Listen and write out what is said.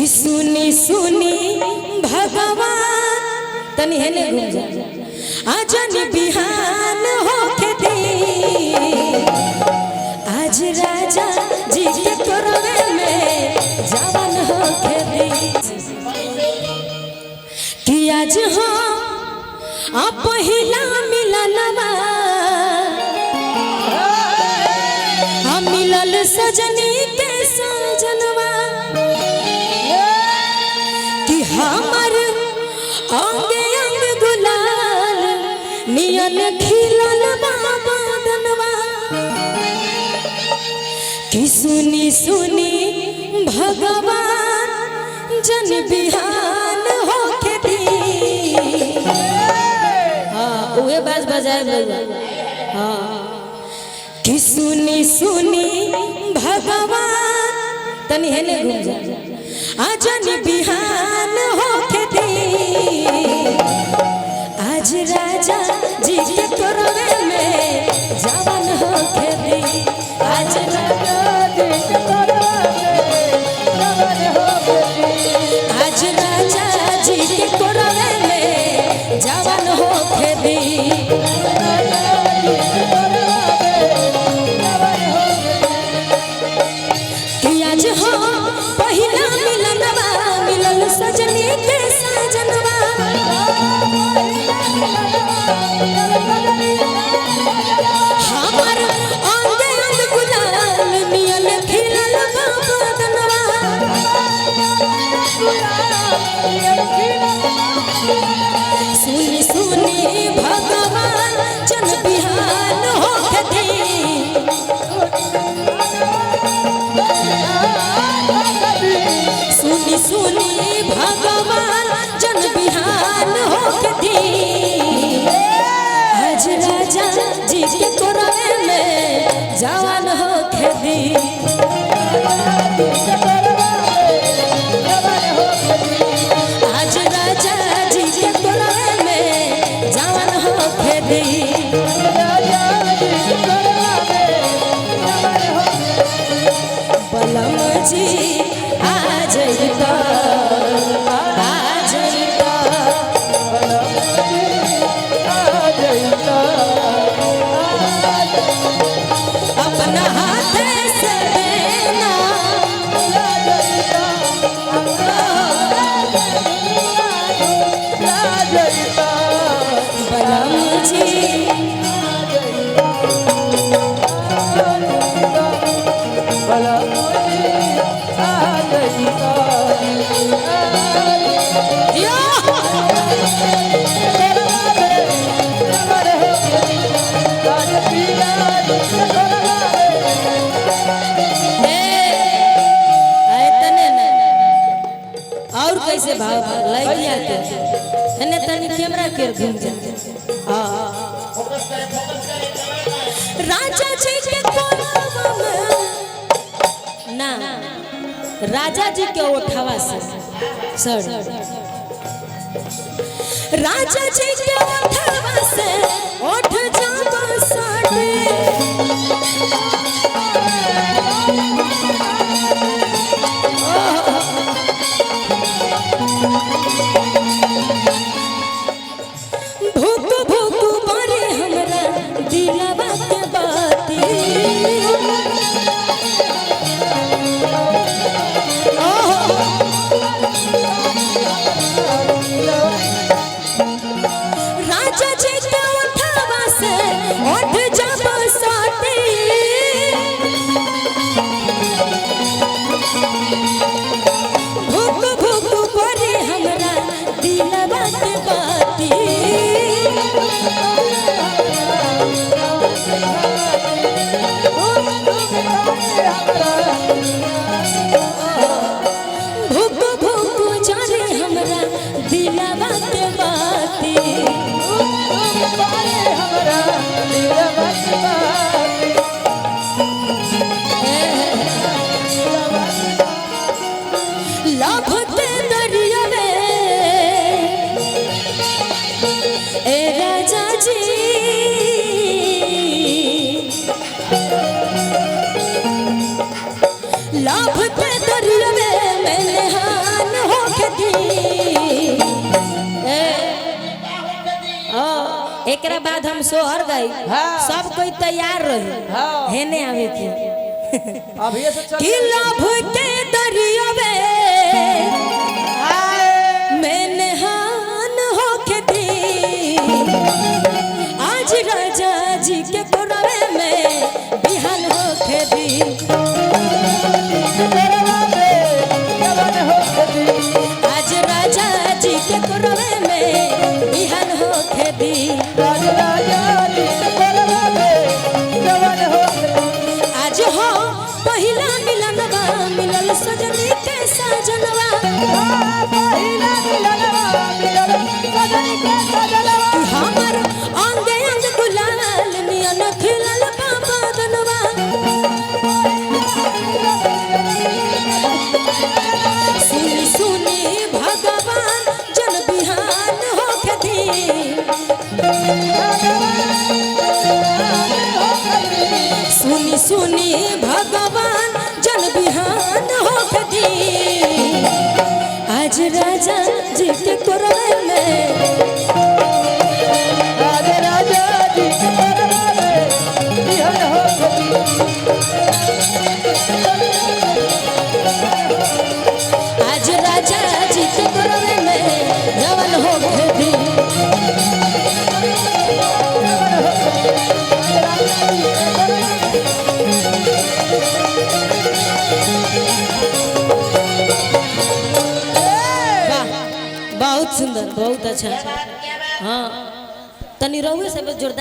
कि सुनी सुनी भगवान तनी हेने घूम जा आजन बिहान होके दी आज राजा जी के कोरवे में जवान होके दी कि आज हो पहिला मिलनवा हम मिलल सजनी के सजनवा कि हमर अंग अंग गुलाल नियन खिलल बदनवा कि सुनी सुनी भगवान जन बिहान होके दी उहे बाज बजाए हाँ कि सुनी सुनी भगवान तनी हेने घूम जा आजन बिहान होके दी आज राजा जी के कोरवे में जवान होके दी आज राजा जी के कोरवे में जवान होके दी आज राजा जी के कोरवे में जवान होके दी कि आज हो पहिला मिलनवा मिलल सजनी के सजनवा हमर अंग अंग गुलाल नियन खिलल बदनवा सुनी सुनी भगवान जन बिहान होके दी सुनी सुनी भगवान जन बिहान होके दी आज राजा जी के कोरवे में जवान होके दी आज राजा जी के कोरवे में जवान होके दी बलम जी आ जइता अपना हाथ से देना बलम जी और कैसे भाव लगी आते एने तनी कैमरा के घूम जा राजा जी के कोरवा में ना राजा जी के ओठवा से सर राजा जी के ओठवा से ओठ जावा साटे भूख भूख मारे हमरा दिलवा के बाती राजा जी के उठावा से उठ जाबो साथी भूख भूख मारे हमरा दिलवा के बाती भूख भूख जाने हमरा दिलवा के बाती लाभते दरिया में ए राजा जी लाभते दरिया में मैंने दी एकरा बाद हम सोहर गई सब कोई तैयार रही हेने आवे के अभी से चल कि लभ के दरियावे मैंने हान होके दी आज राजा जी के कोरवे में बिहान होके दी आज राजा जी के कोरवे में बिहान होके दी आज हो पहिला मिलनवा मिलल सजनी के सजनवा हमर अंगे अंग गुलाल नियन खिलल बाबा दनवा सुनी सुनी भगवान जन बिहान होके दी सुनी सुनी भगवान जन बिहान होके दी आज राजा जी के कोरवे में आज राजा जी के कोरवे में जवन होके दी बहुत सुंदर बहुत अच्छा हाँ तनी रहुए से जोरदार